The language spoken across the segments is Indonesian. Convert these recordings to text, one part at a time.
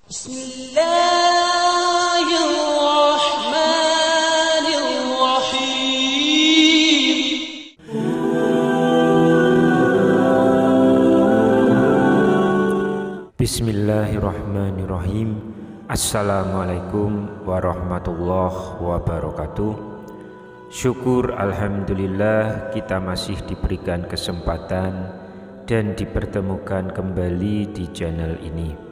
Bismillahirrahmanirrahim. Bismillahirrahmanirrahim. Assalamualaikum warahmatullahi wabarakatuh. Syukur alhamdulillah kita masih diberikan kesempatan dan dipertemukan kembali di channel ini.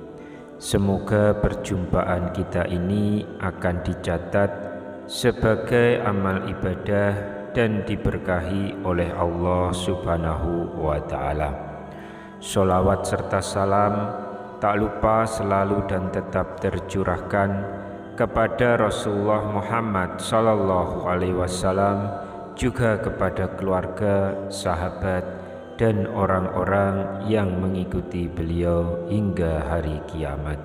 Semoga perjumpaan kita ini akan dicatat sebagai amal ibadah dan diberkahi oleh Allah Subhanahu wa Ta'ala. Sholawat serta salam tak lupa selalu dan tetap tercurahkan kepada Rasulullah Muhammad Sallallahu Alaihi Wasallam, juga kepada keluarga, sahabat, dan orang-orang yang mengikuti beliau hingga hari kiamat.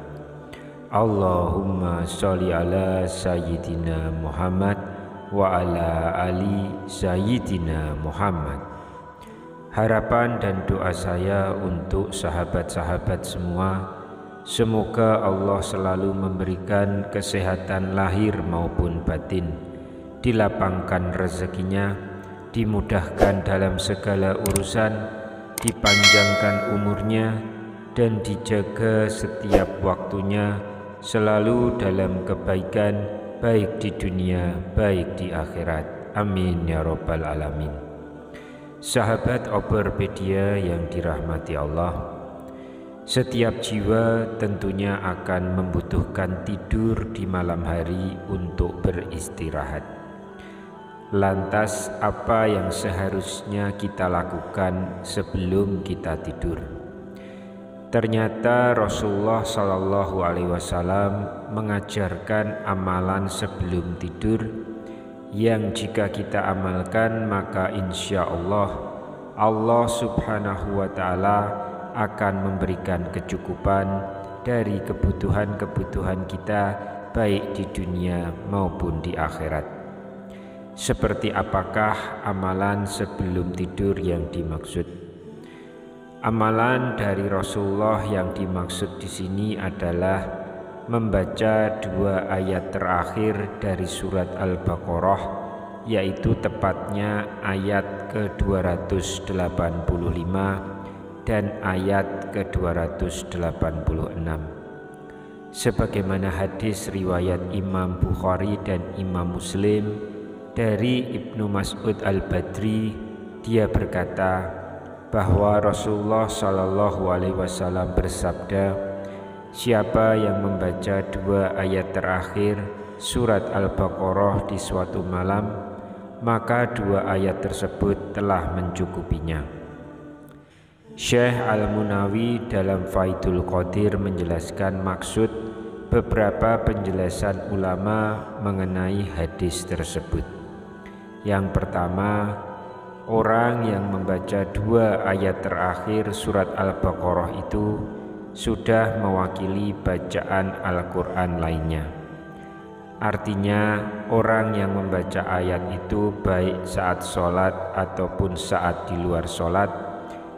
Allahumma sholli ala Sayyidina Muhammad wa ala ali Sayyidina Muhammad. Harapan dan doa saya untuk sahabat-sahabat semua, semoga Allah selalu memberikan kesehatan lahir maupun batin, dilapangkan rezekinya, dimudahkan dalam segala urusan, dipanjangkan umurnya, dan dijaga setiap waktunya selalu dalam kebaikan, baik di dunia baik di akhirat. Amin ya rabbal alamin. Sahabat Oberpedia yang dirahmati Allah, setiap jiwa tentunya akan membutuhkan tidur di malam hari untuk beristirahat. Lantas apa yang seharusnya kita lakukan sebelum kita tidur? Ternyata Rasulullah Shallallahu Alaihi Wasallam mengajarkan amalan sebelum tidur yang jika kita amalkan maka insya Allah Subhanahu wa Ta'ala akan memberikan kecukupan dari kebutuhan-kebutuhan kita baik di dunia maupun di akhirat. Seperti apakah amalan sebelum tidur yang dimaksud? Amalan dari Rasulullah yang dimaksud di sini adalah membaca 2 ayat terakhir dari surat Al-Baqarah, yaitu tepatnya ayat ke-285 dan ayat ke-286. Sebagaimana hadis riwayat Imam Bukhari dan Imam Muslim dari Ibnu Mas'ud Al-Badri, dia berkata bahwa Rasulullah Shallallahu Alaihi Wasallam bersabda, siapa yang membaca 2 ayat terakhir surat Al-Baqarah di suatu malam, maka 2 ayat tersebut telah mencukupinya. Syekh Al-Munawi dalam Faidul Qadir menjelaskan maksud beberapa penjelasan ulama mengenai hadis tersebut. Yang pertama, orang yang membaca 2 ayat terakhir surat Al-Baqarah itu sudah mewakili bacaan Al-Quran lainnya. Artinya, orang yang membaca ayat itu baik saat sholat ataupun saat di luar sholat,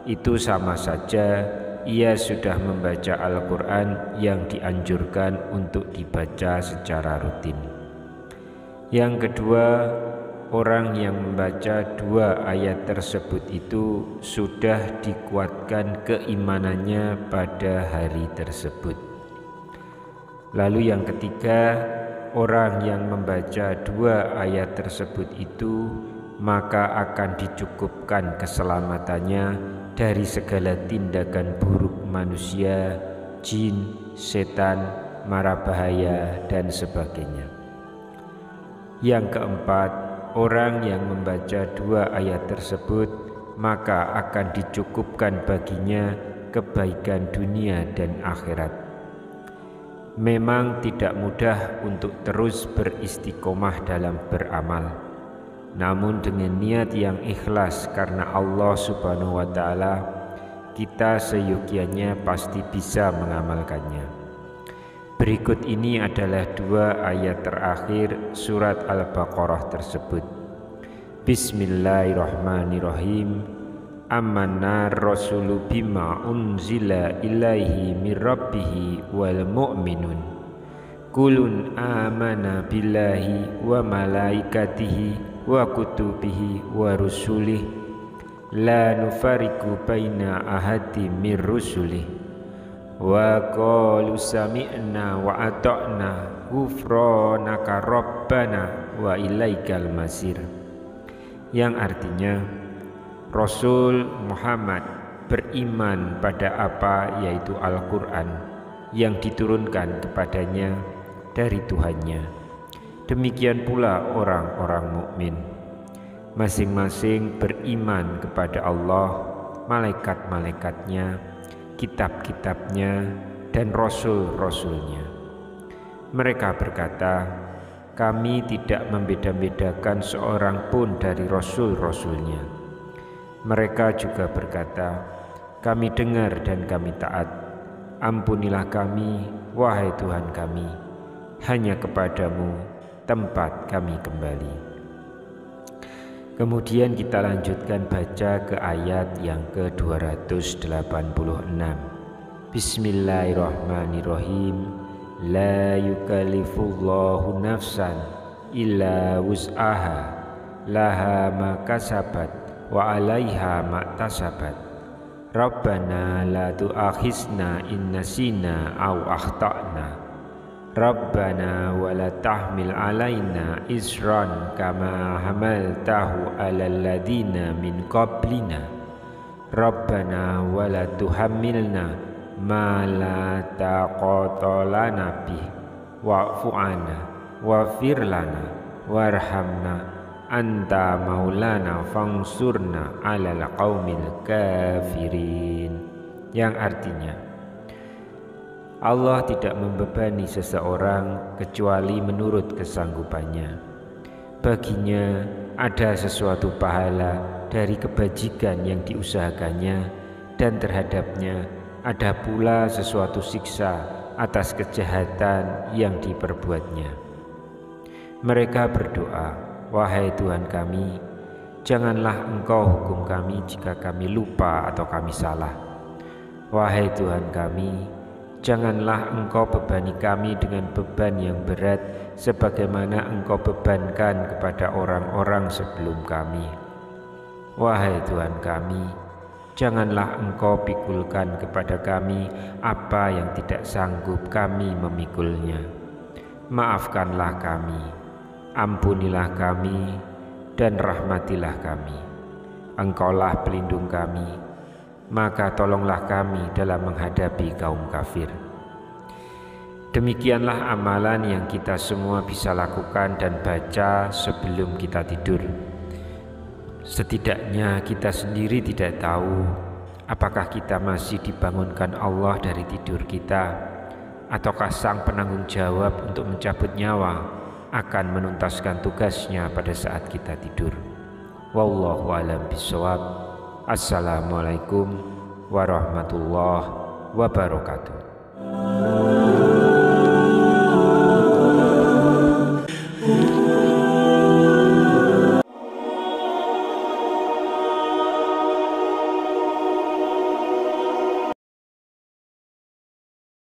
itu sama saja ia sudah membaca Al-Quran yang dianjurkan untuk dibaca secara rutin. Yang kedua, orang yang membaca 2 ayat tersebut itu sudah dikuatkan keimanannya pada hari tersebut. Lalu yang ketiga, orang yang membaca 2 ayat tersebut itu maka akan dicukupkan keselamatannya dari segala tindakan buruk manusia, jin, setan, mara bahaya, dan sebagainya. Yang keempat, orang yang membaca 2 ayat tersebut maka akan dicukupkan baginya kebaikan dunia dan akhirat. Memang tidak mudah untuk terus beristiqomah dalam beramal, namun dengan niat yang ikhlas karena Allah Subhanahu wa Ta'ala, kita seyogianya pasti bisa mengamalkannya. Berikut ini adalah 2 ayat terakhir surat Al-Baqarah tersebut. Bismillahirrahmanirrahim. Amanna rasulu bima unzila ilaihi mir rabbihi wal mu'minun kulun amana billahi wa malaikatihi wa kutubihi wa rusulih la nufariqu baina ahadi mir rusulih wa qalu sami'na wa ata'na ghufranaka rabbana wa ilaikal masir, yang artinya Rasul Muhammad beriman pada apa, yaitu Al-Quran yang diturunkan kepadanya dari Tuhannya. Demikian pula orang-orang mukmin, masing-masing beriman kepada Allah, malaikat-malaikatnya, kitab-kitabnya, dan rasul-rasulnya. Mereka berkata, kami tidak membeda-bedakan seorang pun dari rasul-rasulnya. Mereka juga berkata, kami dengar dan kami taat. Ampunilah kami, wahai Tuhan kami, hanya kepadamu tempat kami kembali. Kemudian kita lanjutkan baca ke ayat yang ke-286. Bismillahirrahmanirrahim. La yukallifullahu nafsan illa wus'aha laha ma kasabat wa 'alaiha ma tasabat. Rabbana la tu'akhizna in nasina aw akhtana. Rabbana wa la tahmil 'alaina isran kama hamaltahu 'alal ladzina min qablina. Rabbana wa la tuhammilna ma la taqata lana bih wa'fu 'anna waghfir lana warhamna anta maulana fangsurna 'alal qaumil kafirin, yang artinya Allah tidak membebani seseorang kecuali menurut kesanggupannya. Baginya ada sesuatu pahala dari kebajikan yang diusahakannya, dan terhadapnya ada pula sesuatu siksa atas kejahatan yang diperbuatnya. Mereka berdoa, wahai Tuhan kami, janganlah Engkau hukum kami jika kami lupa atau kami salah. Wahai Tuhan kami, janganlah Engkau bebani kami dengan beban yang berat sebagaimana Engkau bebankan kepada orang-orang sebelum kami. Wahai Tuhan kami, janganlah Engkau pikulkan kepada kami apa yang tidak sanggup kami memikulnya. Maafkanlah kami, ampunilah kami, dan rahmatilah kami. Engkaulah pelindung kami, maka tolonglah kami dalam menghadapi kaum kafir. Demikianlah amalan yang kita semua bisa lakukan dan baca sebelum kita tidur. Setidaknya kita sendiri tidak tahu apakah kita masih dibangunkan Allah dari tidur kita, ataukah Sang penanggung jawab untuk mencabut nyawa akan menuntaskan tugasnya pada saat kita tidur. Wallahu a'lam bishawab. Assalamualaikum warahmatullahi wabarakatuh.